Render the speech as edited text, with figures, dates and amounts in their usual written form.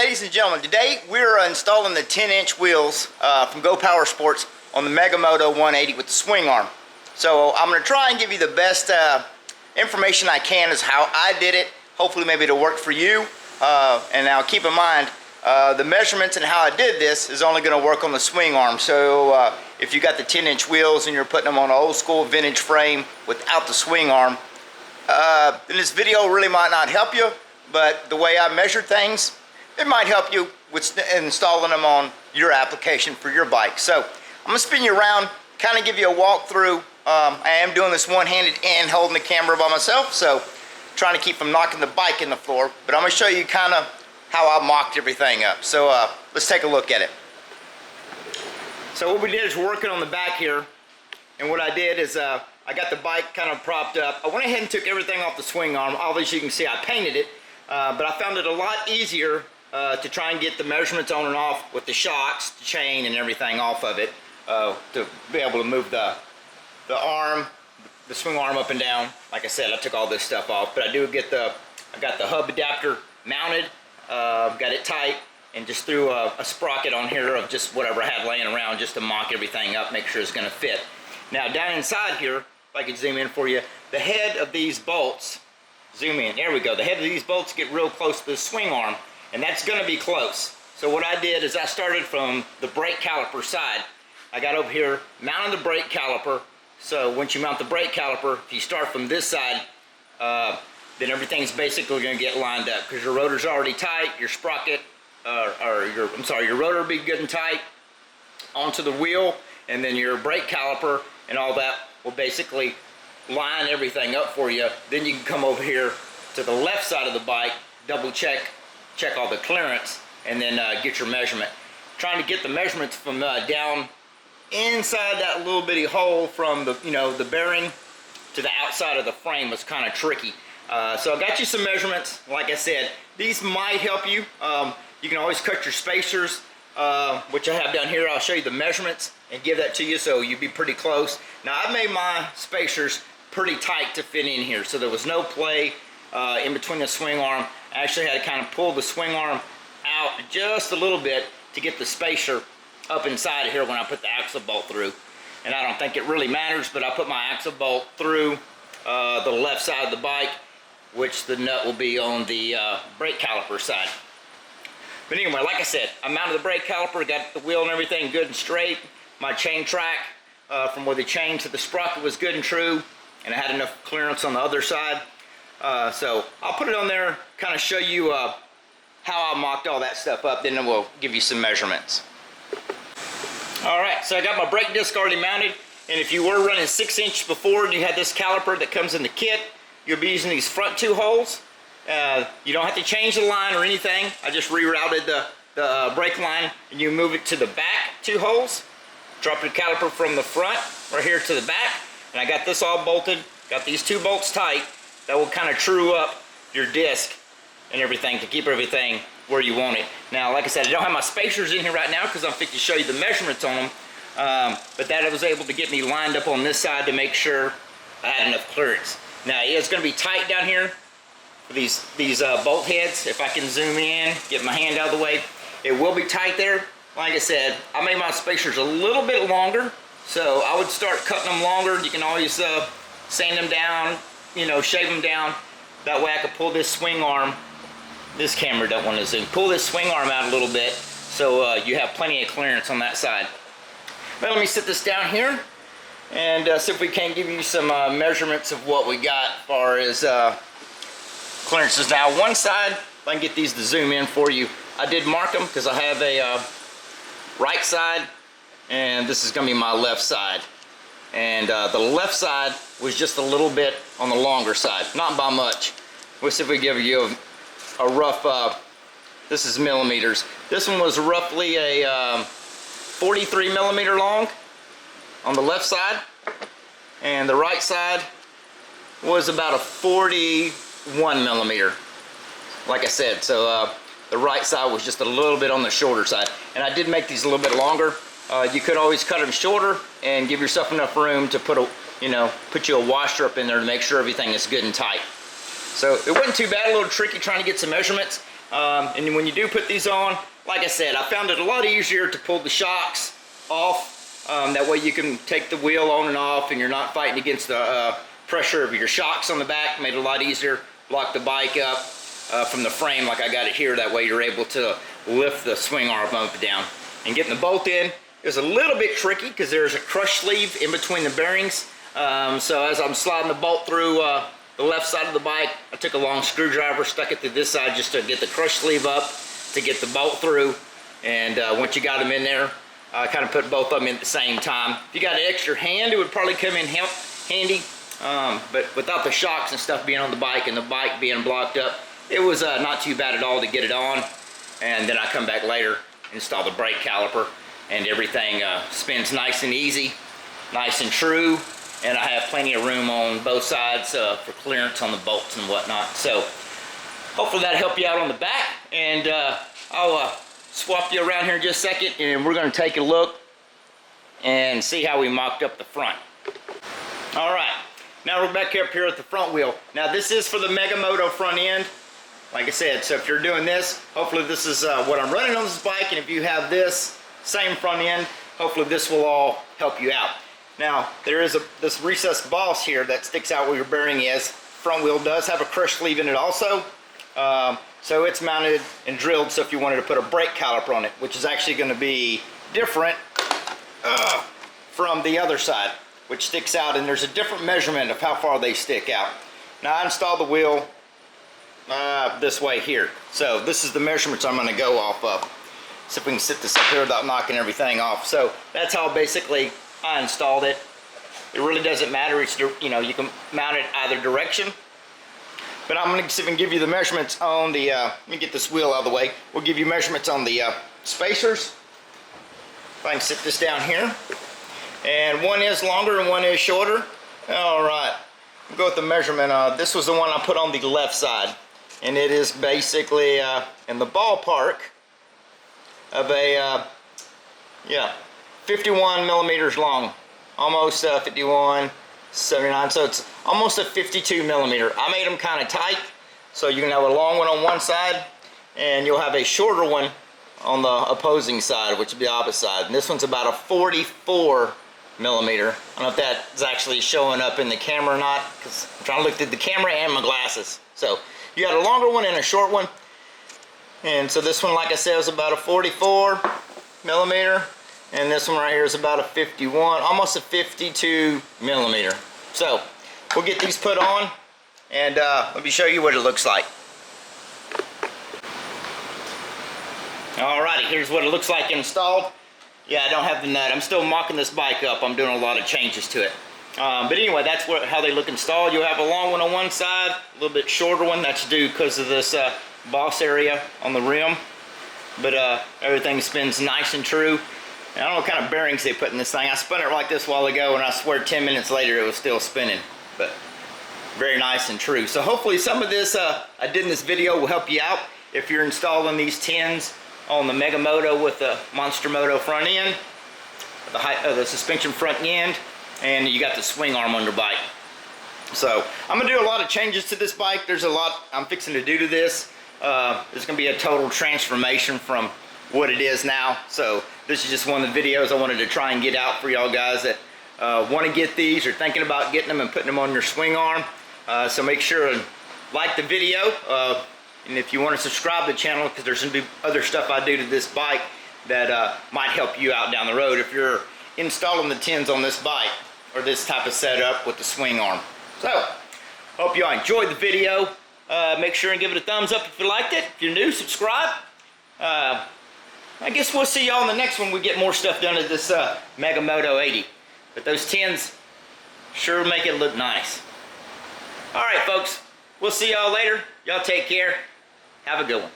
ladies and gentlemen, today we're installing the 10-inch wheels from Go Power Sports on the Moto 180 with the swing arm. So I'm going to try and give you the best information I can as how I did it. Hopefully maybe it'll work for you. And now keep in mind, the measurements and how I did this is only going to work on the swing arm. So if you got the 10-inch wheels and you're putting them on an old school vintage frame without the swing arm, then this video really might not help you. But the way I measured things, it might help you with installing them on your application for your bike. So I'm going to spin you around, kind of give you a walkthrough. I am doing this one-handed and holding the camera by myself, so trying to keep from knocking the bike in the floor. But I'm going to show you kind of how I mocked everything up. So let's take a look at it. So what we did is we're working on the back here, and what I did is I got the bike kind of propped up. I went ahead and took everything off the swing arm. Obviously you can see I painted it. But I found it a lot easier to try and get the measurements on and off with the shocks, the chain, and everything off of it to be able to move the arm, the swing arm up and down. Like I said, I took all this stuff off, but I got the hub adapter mounted, got it tight, and just threw a sprocket on here of just whatever I had laying around just to mock everything up, make sure it's going to fit. Now down inside here, if I could zoom in for you, the head of these bolts. Zoom in, there we go. The head of these bolts get real close to the swing arm, and that's going to be close. So what I did is I started from the brake caliper side. I got over here, mounted the brake caliper. So once you mount the brake caliper, if you start from this side, then everything's basically going to get lined up because your rotor's already tight, your sprocket, your rotor will be good and tight onto the wheel, and then your brake caliper and all that will basically line everything up for you. Then you can come over here to the left side of the bike, double check all the clearance, and then get your measurement. Trying to get the measurements from down inside that little bitty hole from the bearing to the outside of the frame was kind of tricky. So I got you some measurements. Like I said, these might help you. You can always cut your spacers, which I have down here. I'll show you the measurements and give that to you so you'd be pretty close. Now I've made my spacers pretty tight to fit in here, so there was no play in between the swing arm. I actually had to kind of pull the swing arm out just a little bit to get the spacer up inside of here when I put the axle bolt through. And I don't think it really matters, but I put my axle bolt through the left side of the bike, which the nut will be on the brake caliper side. But anyway, like I said, I mounted the brake caliper, got the wheel and everything good and straight. My chain track from where the chain to the sprocket was good and true, and I had enough clearance on the other side. So I'll put it on there, kind of show you how I mocked all that stuff up, then we'll give you some measurements. Alright, so I got my brake disc already mounted, and if you were running 6-inch before and you had this caliper that comes in the kit, you'll be using these front two holes. You don't have to change the line or anything. I just rerouted the brake line, and you move it to the back two holes. Drop your caliper from the front right here to the back, and I got this all bolted, got these two bolts tight. That will kind of true up your disc and everything to keep everything where you want it. Now, like I said, I don't have my spacers in here right now because I'm fixing to show you the measurements on them, but that was able to get me lined up on this side to make sure I had enough clearance. Now, it's going to be tight down here for these bolt heads. If I can zoom in, get my hand out of the way, it will be tight there. Like I said, I made my spacers a little bit longer, so I would start cutting them longer. You can always sand them down, shave them down. That way I could pull this swing arm. This camera don't want to zoom. Pull this swing arm out a little bit so you have plenty of clearance on that side. But let me sit this down here and see if we can give you some measurements of what we got as far as clearances. Now one side, if I can get these to zoom in for you, I did mark them because I have a right side, and this is going to be my left side. And the left side was just a little bit on the longer side, not by much. We'll see if we give you a rough, this is millimeters. This one was roughly a 43 millimeter long on the left side, and the right side was about a 41 millimeter. Like I said, so the right side was just a little bit on the shorter side, and I did make these a little bit longer. You could always cut them shorter and give yourself enough room to put you a washer up in there to make sure everything is good and tight. So it wasn't too bad, a little tricky trying to get some measurements. And when you do put these on, like I said, I found it a lot easier to pull the shocks off. That way you can take the wheel on and off and you're not fighting against the pressure of your shocks on the back. Made it a lot easier. Lock the bike up from the frame like I got it here. That way you're able to lift the swing arm up and down. And getting the bolt in is a little bit tricky because there's a crush sleeve in between the bearings. So as I'm sliding the bolt through the left side of the bike, I took a long screwdriver, stuck it to this side just to get the crush sleeve up, to get the bolt through. And once you got them in there, I kind of put both of them in at the same time. If you got an extra hand, it would probably come in handy. But without the shocks and stuff being on the bike and the bike being blocked up, it was not too bad at all to get it on. And then I come back later, install the brake caliper, and everything spins nice and easy, nice and true. And I have plenty of room on both sides for clearance on the bolts and whatnot. So hopefully that'll help you out on the back. And I'll swap you around here in just a second, and we're going to take a look and see how we mocked up the front. All right, now we're back up here at the front wheel. Now this is for the Mega Moto front end. Like I said, so if you're doing this, hopefully this is what I'm running on this bike, and if you have this same front end, hopefully this will all help you out. Now, there is this recessed boss here that sticks out where your bearing is. Front wheel does have a crush sleeve in it also. So it's mounted and drilled, so if you wanted to put a brake caliper on it, which is actually going to be different from the other side, which sticks out, and there's a different measurement of how far they stick out. Now, I installed the wheel this way here. So this is the measurements I'm going to go off of. See if we can sit this up here without knocking everything off. So that's how basically I installed it. It really doesn't matter. It's, you know, you can mount it either direction. But I'm going to see if I can give you the measurements on the, let me get this wheel out of the way. We'll give you measurements on the spacers. If I can sit this down here. And one is longer and one is shorter. All right. We'll go with the measurement. This was the one I put on the left side. And it is basically in the ballpark of a, 51 millimeters long. Almost 51, 79, so it's almost a 52 millimeter. I made them kind of tight, so you can have a long one on one side, and you'll have a shorter one on the opposing side, which would be the opposite side. And this one's about a 44 millimeter. I don't know if that's actually showing up in the camera or not, because I'm trying to look through the camera and my glasses. So you got a longer one and a short one. And so this one, like I said, was about a 44 millimeter. And this one right here is about a 51, almost a 52 millimeter. So we'll get these put on, and let me show you what it looks like. Alrighty, here's what it looks like installed. Yeah, I don't have the nut. I'm still mocking this bike up. I'm doing a lot of changes to it. But anyway, that's how they look installed. You'll have a long one on one side, a little bit shorter one. That's due because of this boss area on the rim. But everything spins nice and true. And I don't know what kind of bearings they put in this thing. I spun it like this a while ago, and I swear 10 minutes later it was still spinning. But very nice and true. So hopefully some of this I did in this video will help you out if you're installing these tins on the Mega Moto with the Monster Moto front end, the suspension front end, and you got the swing arm on your bike. So I'm gonna do a lot of changes to this bike. There's a lot I'm fixing to do to this. There's gonna be a total transformation from what it is now. So this is just one of the videos I wanted to try and get out for y'all guys that want to get these or thinking about getting them and putting them on your swing arm. So make sure and like the video, and if you want to subscribe to the channel, because there's going to be other stuff I do to this bike that might help you out down the road if you're installing the tins on this bike or this type of setup with the swing arm. So hope y'all enjoyed the video. Make sure and give it a thumbs up if you liked it. If you're new, subscribe. I guess we'll see y'all in the next one. We get more stuff done at this Mega Moto 80. But those tins sure make it look nice. Alright folks, we'll see y'all later. Y'all take care. Have a good one.